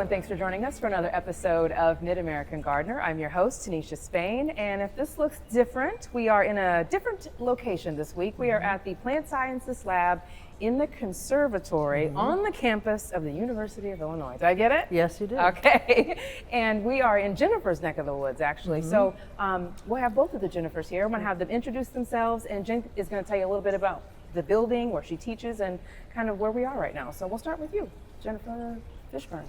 and thanks for joining us for another episode of Mid-American Gardener. I'm your host, Tanisha Spain, and if this looks different, we are in a different location this week. We are at the Plant Sciences Lab in the conservatory on the campus of the University of Illinois. Did I get it? Yes, you did. Okay, and we are in Jennifer's neck of the woods, actually. So we'll have both of the Jennifers here. I'm gonna have them introduce themselves, and Jen is gonna tell you a little bit about the building, where she teaches, and kind of where we are right now. So we'll start with you, Jennifer Fishburne.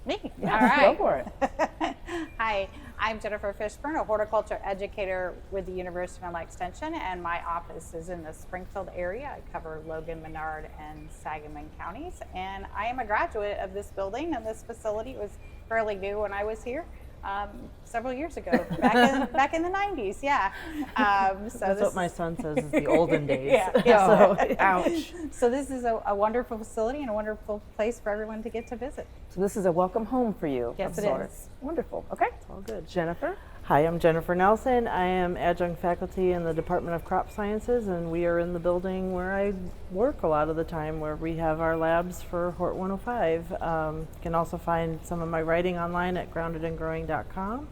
Me? Yeah, All right. go for it. Hi, I'm Jennifer Fishburne, a horticulture educator with the University of Illinois Extension, and my office is in the Springfield area. I cover Logan, Menard, and Sangamon counties, and I am a graduate of this building and this facility. It was fairly new when I was here several years ago, back in the 90s, yeah. So That's what my son says is the olden days. Yeah. So, ouch. So this is a wonderful facility and a wonderful place for everyone to get to visit. So this is a welcome home for you. Yes, of it sorts. is. Wonderful. Okay. All good. Jennifer. Hi, I'm Jennifer Nelson. I am adjunct faculty in the Department of Crop Sciences, and we are in the building where I work a lot of the time, where we have our labs for Hort 105. You can also find some of my writing online at groundedandgrowing.com.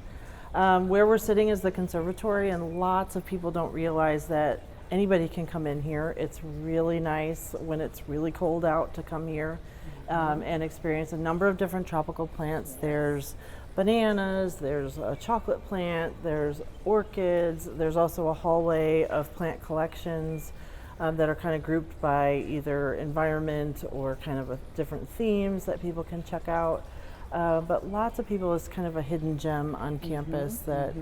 Where we're sitting is the conservatory, and lots of people don't realize that anybody can come in here. It's really nice when it's really cold out to come here and experience a number of different tropical plants. There's bananas, there's a chocolate plant, there's orchids, there's also a hallway of plant collections that are kind of grouped by either environment or kind of different themes that people can check out. But lots of people, is kind of a hidden gem on campus that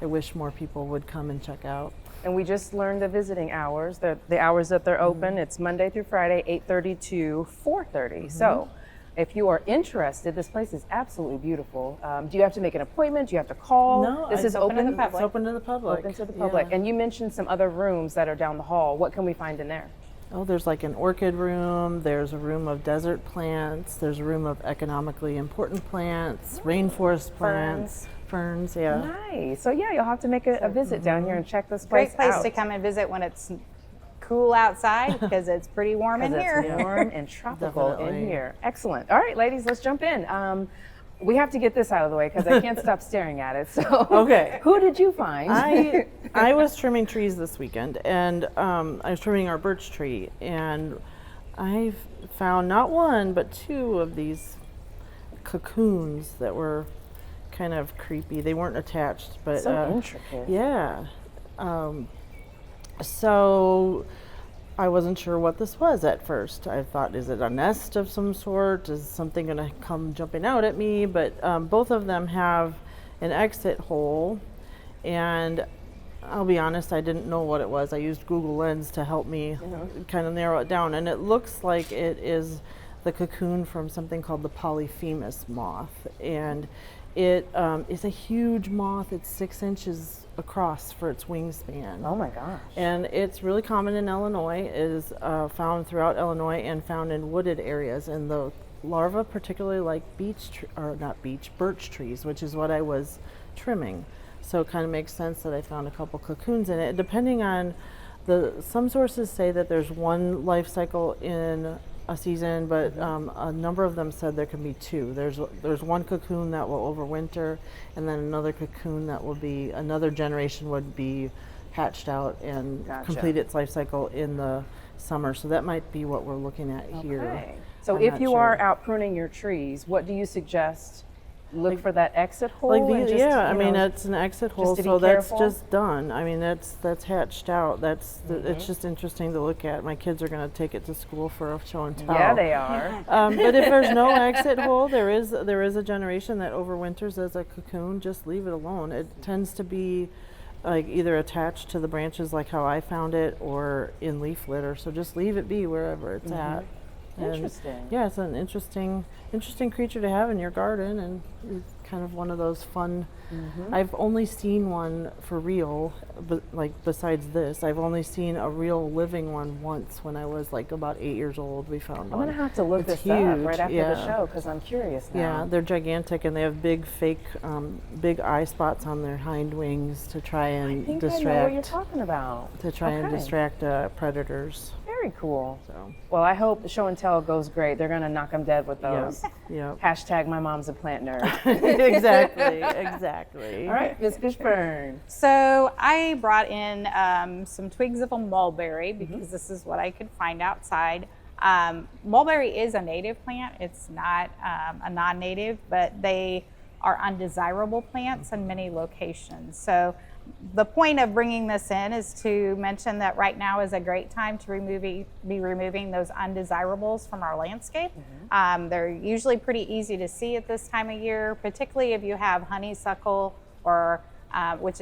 I wish more people would come and check out. And we just learned the visiting hours, the hours that they're open. It's Monday through Friday, 8:30 to 4:30. So if you are interested, this place is absolutely beautiful. Do you have to make an appointment? Do you have to call? No, This it's is open to the public. It's open to the public. Open to the public. Yeah. And you mentioned some other rooms that are down the hall. What can we find in there? Oh, there's like an orchid room, there's a room of desert plants, there's a room of economically important plants, rainforest plants, ferns, yeah. Nice. So yeah, you'll have to make a visit down here and check this Great place place out. to come and visit when it's cool outside because it's pretty warm in here. It's warm and tropical in Definitely. here. Excellent. All right, ladies, let's jump in. We have to get this out of the way because I can't stop staring at it. So, Okay. Who did you find? I was trimming trees this weekend, and I was trimming our birch tree, and I found not one but two of these cocoons that were kind of creepy. They weren't attached, but So intricate. yeah. So I wasn't sure what this was at first. I thought, is it a nest of some sort? Is something going to come jumping out at me? But both of them have an exit hole, and I'll be honest, I didn't know what it was. I used Google Lens to help me kind of narrow it down, and it looks like it is the cocoon from something called the Polyphemus moth, and it is a huge moth. It's 6 inches across for its wingspan. Oh my gosh. And it's really common in Illinois. It is found throughout Illinois and found in wooded areas. And the larvae particularly like birch trees, which is what I was trimming. So it kind of makes sense that I found a couple cocoons in it. Depending on some sources say that there's one life cycle in a season, but a number of them said there can be two. There's one cocoon that will overwinter, and then another cocoon that will be, another generation would be hatched out and Gotcha. complete its life cycle in the summer. So that might be what we're looking at here. Okay. So I'm if not you sure. are out pruning your trees, what do you suggest? Look for that exit hole. Like and just, yeah, I you mean know, it's an exit hole, to be so that's careful? just done. I mean that's hatched out. It's just interesting to look at. My kids are going to take it to school for a show and tell. Yeah, they are. But if there's no exit hole, there is a generation that overwinters as a cocoon. Just leave it alone. It tends to be like either attached to the branches, like how I found it, or in leaf litter. So just leave it be wherever it's at. And Interesting. yeah, it's an interesting creature to have in your garden, and it's kind of one of those fun. I've only seen one for real, but like besides this, I've only seen a real living one once when I was like about 8 years old. We found I'm one. gonna have to look It's this up huge, right after yeah. the show because I'm curious now. Yeah, they're gigantic, and they have big fake, big eye spots on their hind wings to try I and think I know what you're distract talking about. and Okay. distract predators. Very cool. So, Well, I hope the show and tell goes great. They're gonna knock them dead with those. yep. Hashtag my mom's a plant nerd. exactly. All right, Ms. Fishburne. So I brought in some twigs of a mulberry because this is what I could find outside. Mulberry is a native plant. It's not a non-native, but they are undesirable plants in many locations. So the point of bringing this in is to mention that right now is a great time to be removing those undesirables from our landscape. They're usually pretty easy to see at this time of year, particularly if you have honeysuckle or which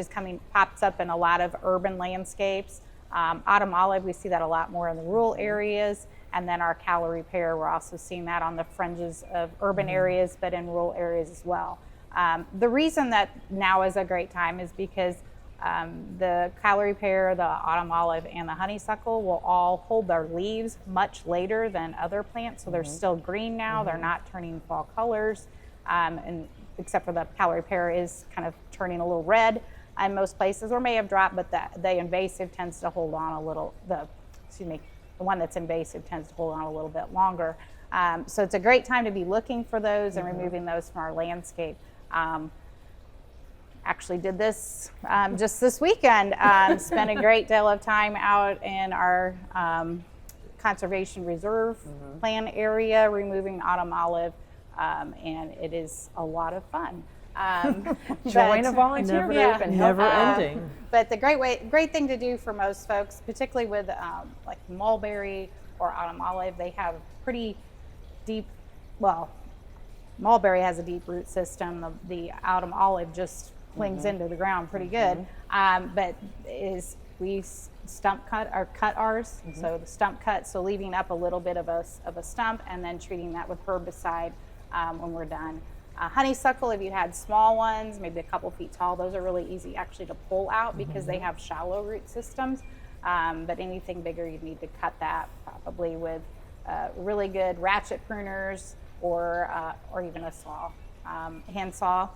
pops up in a lot of urban landscapes. Autumn olive, we see that a lot more in the rural areas. And then our calorie pear, we're also seeing that on the fringes of urban areas, but in rural areas as well. The reason that now is a great time is because the calorie pear, the autumn olive, and the honeysuckle will all hold their leaves much later than other plants. So they're still green now. They're not turning fall colors, and except for the calorie pear is kind of turning a little red in most places, or may have dropped, but the invasive tends to hold on a little. The one that's invasive tends to hold on a little bit longer. So it's a great time to be looking for those and removing those from our landscape. Actually did this just this weekend. Spent a great deal of time out in our conservation reserve plan area removing autumn olive, and it is a lot of fun. Join a volunteer group and help Never out. ending. But the great thing to do for most folks, particularly with like mulberry or autumn olive, they have pretty deep, mulberry has a deep root system. The autumn olive just clings into the ground pretty good. But we stump cut or cut ours. So the stump cut, so leaving up a little bit of a stump and then treating that with herbicide when we're done. Honeysuckle, if you had small ones, maybe a couple feet tall, those are really easy actually to pull out because they have shallow root systems. But anything bigger, you'd need to cut that probably with really good ratchet pruners or even a saw, hand saw.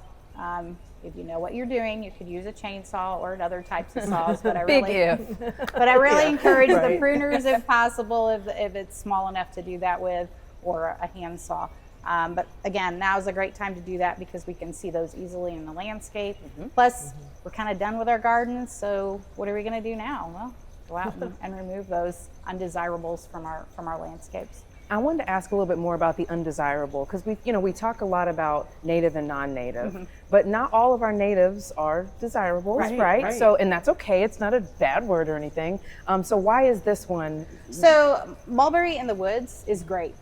If you know what you're doing, you could use a chainsaw or other types of saws. But I really encourage the pruners if possible, if it's small enough to do that with, or a hand saw. But again, now is a great time to do that because we can see those easily in the landscape. Plus, we're kind of done with our gardens, so what are we going to do now? Well, go out and remove those undesirables from our landscapes. I wanted to ask a little bit more about the undesirable because we talk a lot about native and non-native, but not all of our natives are desirables, right? So, and that's okay. It's not a bad word or anything. So why is this one? So mulberry in the woods is great.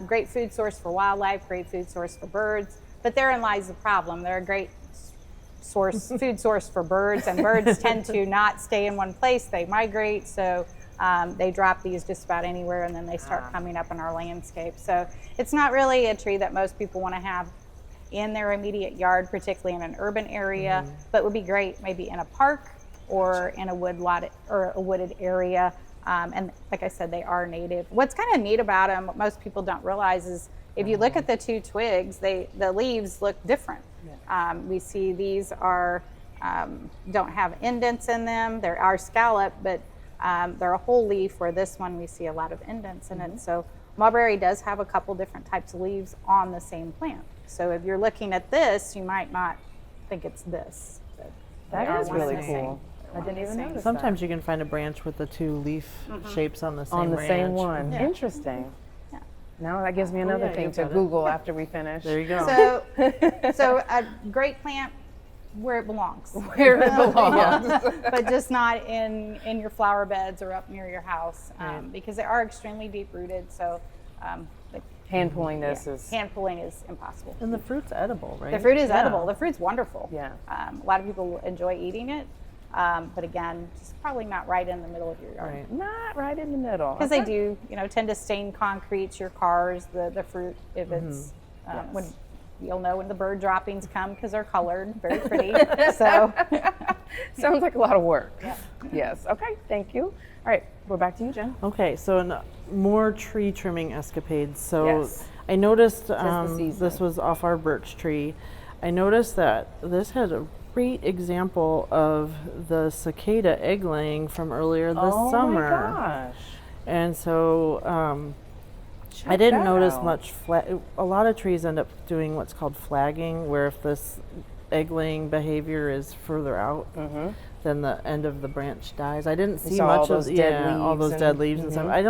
Great food source for wildlife, great food source for birds, but therein lies the problem. They're a great food source for birds, and birds tend to not stay in one place. They migrate, so they drop these just about anywhere, and then they start coming up in our landscape. So it's not really a tree that most people want to have in their immediate yard, particularly in an urban area, but would be great maybe in a park or in a wood lot or a wooded area. And like I said, they are native. What's kind of neat about them, what most people don't realize, is if you look at the two twigs, the leaves look different. We see these are don't have indents in them. They are scalloped, but they're a whole leaf, where this one we see a lot of indents in it. So mulberry does have a couple different types of leaves on the same plant. So if you're looking at this, you might not think it's this. But That is one and really the same. cool. I didn't even notice Sometimes you can find a branch with the two leaf shapes on the same on the branch. same one. Yeah. Interesting. Yeah. Now that gives me another yeah, thing you to got it. Google after we finish. There you go. So a great plant where it belongs. Where it belongs. But just not in your flower beds or up near your house, Right. because they are extremely deep rooted. So Hand pulling this is. hand pulling is impossible. And the fruit's edible, right? The fruit is Yeah. edible. The fruit's wonderful. Yeah. A lot of people enjoy eating it, but again, just probably not right in the middle of your yard. Right. Not right in the middle. Because they do, tend to stain concrete, your cars, the fruit, if it's when you'll know when the bird droppings come because they're colored, very pretty. So Sounds like a lot of work. Yes. Okay. Thank you. All right. We're back to you, Jen. Okay, so more tree trimming escapades. So Yes. I noticed the season. this was off our birch tree. I noticed that this had a great example of the cicada egg laying from earlier this summer. Oh my gosh. And so I Check didn't that notice out. much a lot of trees end up doing what's called flagging, where if this egg laying behavior is further out, then the end of the branch dies. I didn't see saw all much those of dead all leaves those and- dead leaves and stuff. I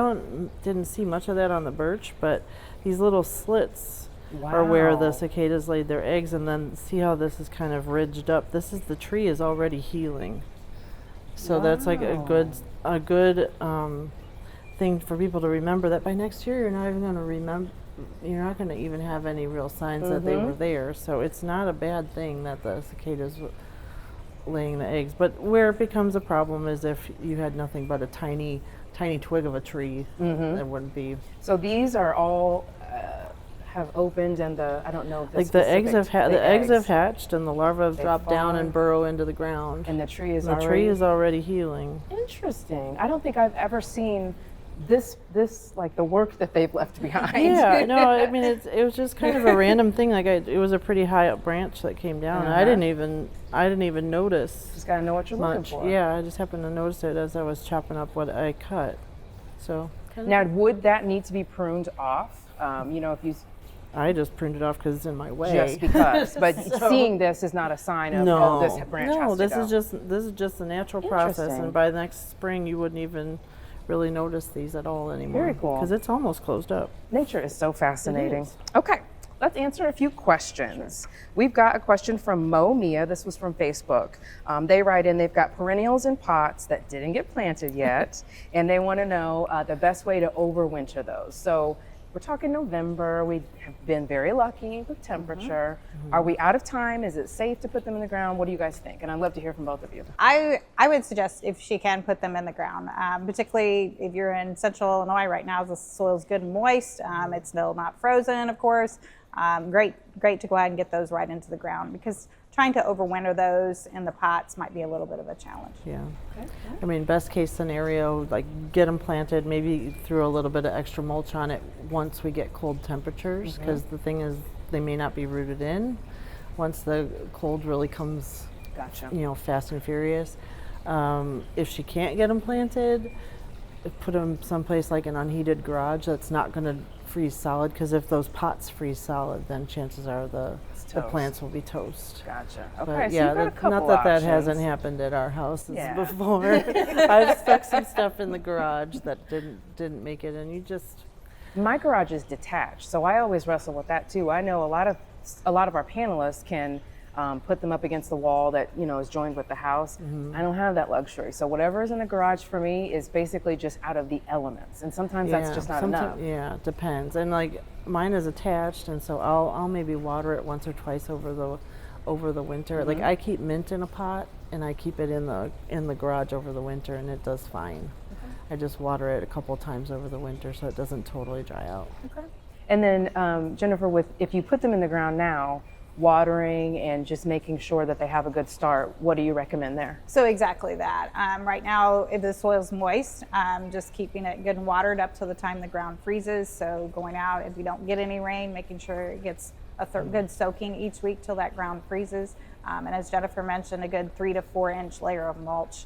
didn't see much of that on the birch, but these little slits are where the Wow. cicadas laid their eggs. And then see how this is kind of ridged up. This is the tree is already healing, so that's like a good thing for people to remember, that by next year you're not even going to remember. You're not going to even have any real signs that they were there. So it's not a bad thing that the cicadas laying the eggs. But where it becomes a problem is if you had nothing but a tiny twig of a tree. That wouldn't be So these are all have opened, and I don't know if like the eggs have hatched and the larvae have They've dropped down fallen. and burrow into the ground. and the tree is The already tree is already healing. interesting. I don't think I've ever seen this like the work that they've left behind. Yeah, no, I mean it was just kind of a random thing. Like it was a pretty high up branch that came down. And I didn't even notice Just gotta know what you're much. looking for. Yeah, I just happened to notice it as I was chopping up what I cut. So Now, would that need to be pruned off? If you I just pruned it off because it's in my way. just because, but seeing this is not a sign of oh, this branch has to this go. is just the natural process, Interesting. and by next spring you wouldn't even really notice these at all anymore. Very cool. Because it's almost closed up. Nature is so fascinating. is. Okay, let's answer a few questions. We've got a question from Mo Mia. This was from Facebook. They write in, they've got perennials in pots that didn't get planted yet, and they want to know the best way to overwinter those. So we're talking November. We have been very lucky with temperature. Are we out of time? Is it safe to put them in the ground? What do you guys think? And I'd love to hear from both of you. I would suggest if she can put them in the ground, particularly if you're in central Illinois right now, the soil's good and moist. It's still not frozen, of course. Great to go ahead and get those right into the ground, because trying to overwinter those in the pots might be a little bit of a challenge. Yeah. I mean, best case scenario, like get them planted, maybe throw a little bit of extra mulch on it once we get cold temperatures, because the thing is they may not be rooted in once the cold really comes, Gotcha. fast and furious. If she can't get them planted, put them someplace like an unheated garage that's not going to freeze solid, because if those pots freeze solid, then chances are the toast. plants will be toast. Gotcha. But Okay, so yeah, you've got a couple not that options. hasn't happened at our houses Yeah. before. I've stuck some stuff in the garage that didn't make it, and you just My garage is detached, so I always wrestle with that too. I know a lot of our panelists can put them up against the wall that is joined with the house. I don't have that luxury, so whatever is in the garage for me is basically just out of the elements, and sometimes that's just not enough. Yeah, it depends. And like mine is attached, and so I'll maybe water it once or twice over the winter. Like I keep mint in a pot, and I keep it in the garage over the winter, and it does fine. I just water it a couple times over the winter so it doesn't totally dry out. Okay. And then Jennifer, if you put them in the ground now, watering and just making sure that they have a good start, what do you recommend there? So exactly that. Right now, if the soil's moist, just keeping it good and watered up to the time the ground freezes. So going out, if you don't get any rain, making sure it gets a good soaking each week till that ground freezes. And as Jennifer mentioned, a good 3 to 4 inch layer of mulch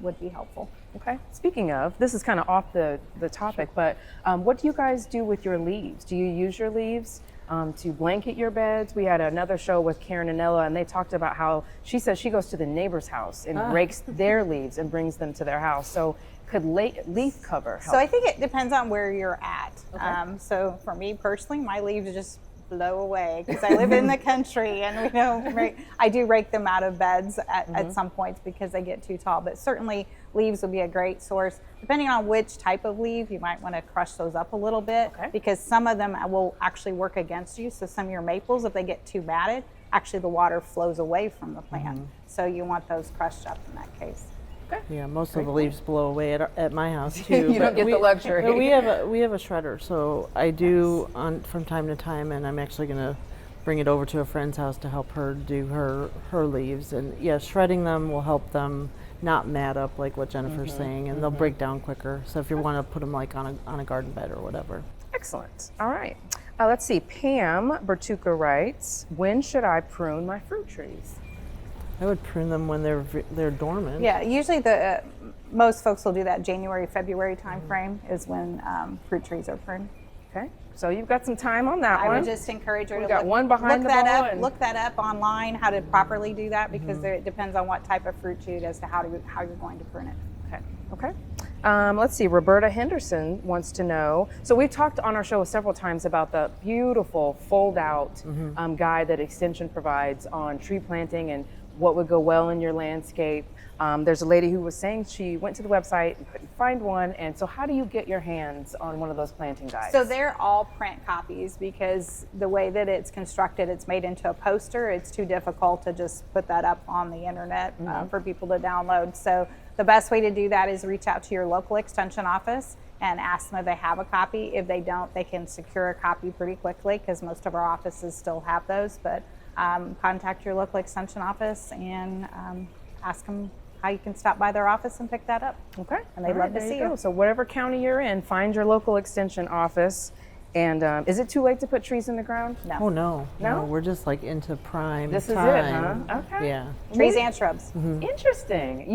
would be helpful. Okay. Speaking of, this is kind of off the topic, but what do you guys do with your leaves? Do you use your leaves to blanket your beds? We had another show with Karen and Ella, and they talked about how she says she goes to the neighbor's house and rakes their leaves and brings them to their house. So could leaf cover help? So I think it depends on where you're at. So for me personally, my leaves just blow away because I live in the country, and I do rake them out of beds at some points because they get too tall. But certainly leaves would be a great source. Depending on which type of leaf, you might want to crush those up a little bit because some of them will actually work against you. So some of your maples, if they get too matted, actually the water flows away from the plant. So you want those crushed up in that case. Yeah, most of the leaves blow away at my house too. You don't get the luxury. But we have a shredder, so I do from time to time, and I'm actually going to bring it over to a friend's house to help her do her leaves. And yeah, shredding them will help them not mat up like what Jennifer's saying, and they'll break down quicker. So if you want to put them like on a garden bed or whatever. Excellent. All right. Let's see. Pam Bertuca writes, when should I prune my fruit trees? I would prune them when they're dormant. Yeah, usually most folks will do that January, February timeframe is when fruit trees are pruned. Okay, so you've got some time on that I one. would just encourage her We to got one behind look the that ball up. and- Look that up online, how to properly do that, because it depends on what type of fruit shoot as to how you're going to prune it. Okay. Okay. Let's see. Roberta Henderson wants to know. So we've talked on our show several times about the beautiful fold-out guide that Extension provides on tree planting and what would go well in your landscape. There's a lady who was saying she went to the website and couldn't find one. And so, how do you get your hands on one of those planting guides? So they're all print copies because the way that it's constructed, it's made into a poster. It's too difficult to just put that up on the internet for people to download. So the best way to do that is reach out to your local extension office and ask them if they have a copy. If they don't, they can secure a copy pretty quickly because most of our offices still have those. But contact your local extension office and ask them how you can stop by their office and pick that up. Okay. And they'd All love to there see go. you. So whatever county you're in, find your local extension office. And is it too late to put trees in the ground? No. Oh no, No? we're just like into prime This is it, time. huh? Okay. Yeah. Trees and shrubs. Interesting.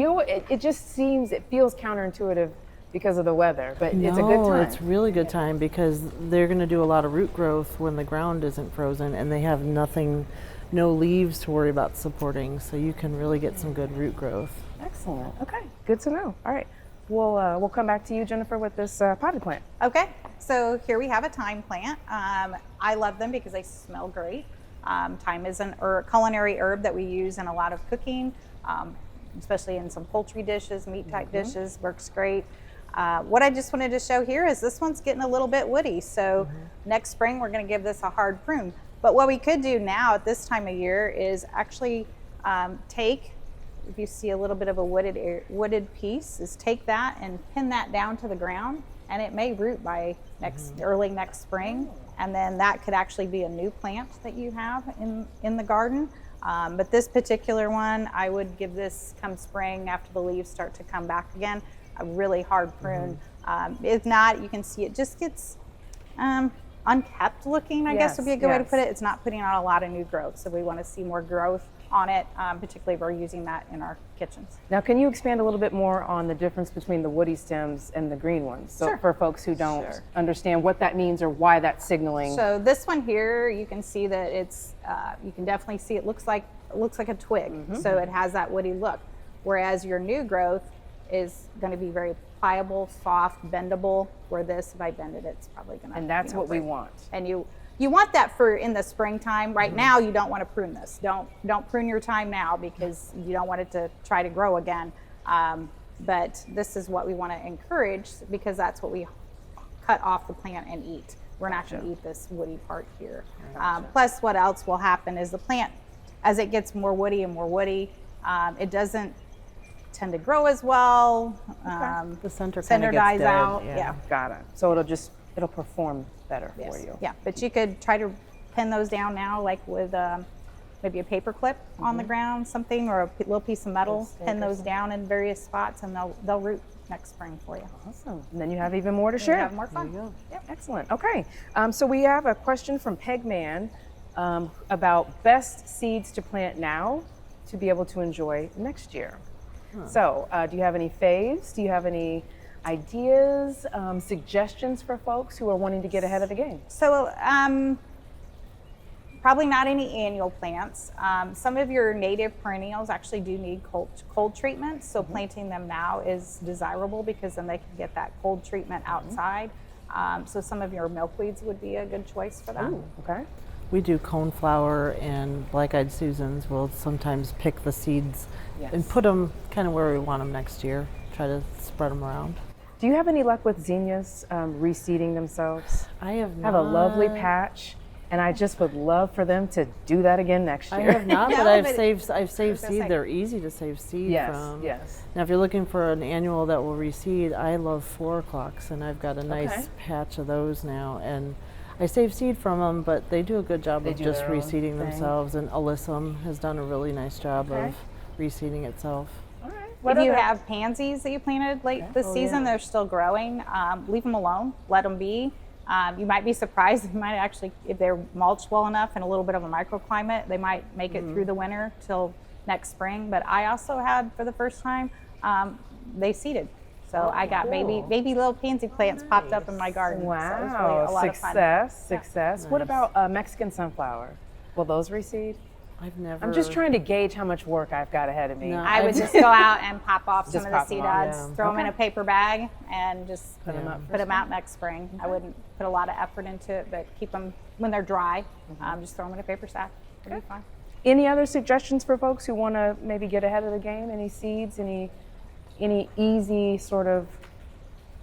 It just seems, it feels counterintuitive because of the weather, but it's a good No, time. it's really good time because they're going to do a lot of root growth when the ground isn't frozen and they have no leaves to worry about supporting. So you can really get some good root growth. Excellent. Okay. Good to know. All right. We'll come back to you, Jennifer, with this potted plant. Okay, so here we have a thyme plant. I love them because they smell great. Thyme is a culinary herb that we use in a lot of cooking, especially in some poultry dishes, meat type dishes, works great. What I just wanted to show here is this one's getting a little bit woody. So next spring, we're gonna give this a hard prune. But what we could do now at this time of year is actually take, if you see a little bit of a wooded piece, is take that and pin that down to the ground, and it may root by early next spring, and then that could actually be a new plant that you have in the garden. But this particular one, I would give this come spring after the leaves start to come back again, a really hard prune. If not, you can see it just gets unkept looking, I guess would be a good way to put it. It's not putting on a lot of new growth, so we want to see more growth on it, particularly if we're using that in our kitchens. Now, can you expand a little bit more on the difference between the woody stems and the green ones? So Sure. for folks who don't understand what that means or why that's signaling. So this one here, you can see that it's, you can definitely see it looks like a twig. So it has that woody look. Whereas your new growth is going to be very pliable, soft, bendable. Where this, if I bend it, it's probably going to. And that's what we break. want. And you want that for in the springtime. Right now, you don't want to prune this. Don't prune your thyme now because you don't want it to try to grow again. But this is what we want to encourage because that's what we cut off the plant and eat. We're not going to eat this woody part here. Plus, what else will happen is the plant, as it gets more woody and more woody, it doesn't tend to grow as well. The center Center kinda gets dies dead, out. yeah. Yeah. Got it. So it'll perform better Yes. for you. Yeah, but you could try to pin those down now, like with maybe a paper clip on the ground, something, or a little piece of metal. Pin those down in various spots, and they'll root next spring for you. Awesome. And then you have even more to You share. have more fun. Yep. Excellent. Okay. So we have a question from Pegman about best seeds to plant now to be able to enjoy next year. So do you have any faves? Do you have any ideas, suggestions for folks who are wanting to get ahead of the game? So probably not any annual plants. Some of your native perennials actually do need cold treatments, so planting them now is desirable because then they can get that cold treatment outside. So some of your milkweeds would be a good choice for that. Okay. We do coneflower and black-eyed Susans. We'll sometimes pick the seeds and put them kind of where we want them next year. Try to spread them around. Do you have any luck with zinnias reseeding themselves? I have I have a lovely patch, and I just would love for them to do that again next year. I have not, but No, I've but saved gonna seed. say- They're easy to save seed Yes, from. yes. Now, if you're looking for an annual that will reseed, I love 4 o'clocks, and I've got a nice Okay. patch of those now. And I save seed from them, but they do a good job They of do just their own reseeding thing. themselves. And Alyssum has done a really nice job Okay. of reseeding itself. All right. If you have pansies that you planted late this Oh, season, yeah. they're still growing. Leave them alone. Let them be. You might be surprised. They might actually, if they're mulched well enough in a little bit of a microclimate, they might make it through the winter till next spring. But I also had, for the first time, they seeded. So I got cool. baby little pansy plants popped up in my garden. So it was really Wow, a lot of fun. success. What about Mexican sunflower? Will those reseed? I've never. I'm just trying to gauge how much work I've got ahead of me. No. I would just go out and pop off some Just of the pop 'em seed off, odds, yeah. throw them in Okay. a paper bag, and just Put 'em up for put them out next spring. I wouldn't put a lot of effort into it, but keep them when they're dry. Just throw them in a paper sack. It'll be fine. Any other suggestions for folks who want to maybe get ahead of the game? Any seeds? Any easy sort of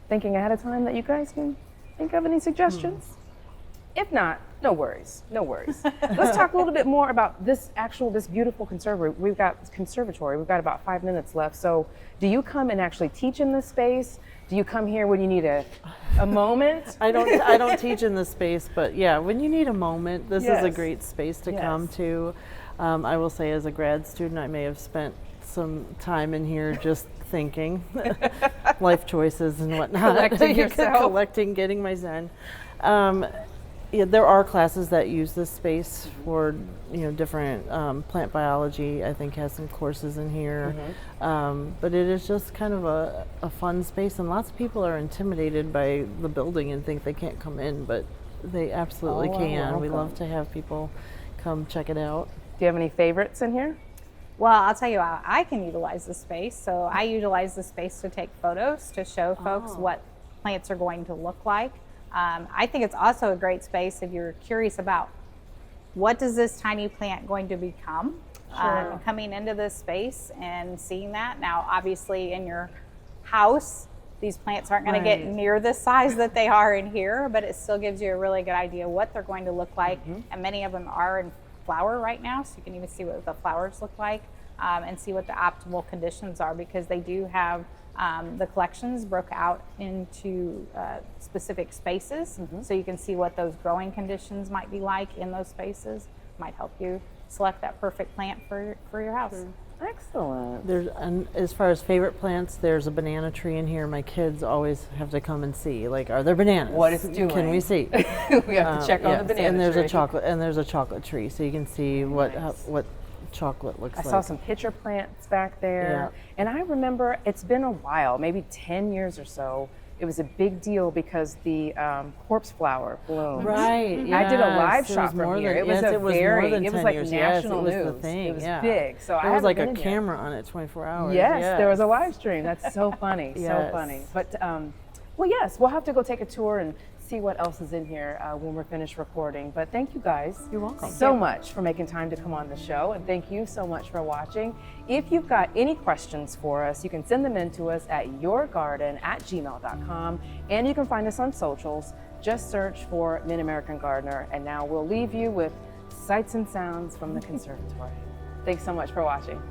thinking ahead of time that you guys can think of? Any suggestions? If not, no worries. No worries. Let's talk a little bit more about this beautiful conservatory. We've got about 5 minutes left. So, do you come and actually teach in this space? Do you come here when you need a moment? I don't teach in this space, but yeah, when you need a moment, this is a Yes. great space to come Yes. to. I will say, as a grad student, I may have spent some time in here just thinking, life choices and whatnot. Collecting yourself. Collecting, getting my Zen. Yeah, there are classes that use this space for different plant biology. I think has some courses in here, but it is just kind of a fun space, and lots of people are intimidated by the building and think they can't come in, but they absolutely Oh, can. We welcome. love to have people come check it out. Do you have any favorites in here? Well, I'll tell you how I can utilize the space. So I utilize the space to take photos to show folks what plants are going to look like. I think it's also a great space if you're curious about what does this tiny plant going to become. Coming into this space and seeing that. Now, obviously in your house, these plants aren't going to get Right. near the size that they are in here, but it still gives you a really good idea what they're going to look like. And many of them are in flower right now, so you can even see what the flowers look like and see what the optimal conditions are, because they do have the collections broke out into specific spaces, so you can see what those growing conditions might be like in those spaces. Might help you select that perfect plant for your house. Excellent. And as far as favorite plants, there's a banana tree in here. My kids always have to come and see. Like, are there bananas? What it's doing. Can we see? We have to check on the Yes, banana and there's tree. a chocolate tree, so you can see what chocolate looks I like. saw some pitcher plants back there. And I remember it's been a while, maybe 10 years or so. It was a big deal because the corpse flower bloomed. Right. I did a live yes, shot from here. It was more than it was 10 like years. national yes, it was news. The thing. It was yeah. big. So there I was like haven't a been in yet. camera on it 24 hours. Yes, there was a live stream. That's so funny. So Yes. funny. But well, yes, we'll have to go take a tour and see what else is in here when we're finished recording. But thank you guys. You're welcome. So much for making time to come on the show, and thank you so much for watching. If you've got any questions for us, you can send them in to us at yourgarden@gmail.com, and you can find us on socials. Just search for Mid-American Gardener, and now we'll leave you with sights and sounds from the conservatory. Thanks so much for watching.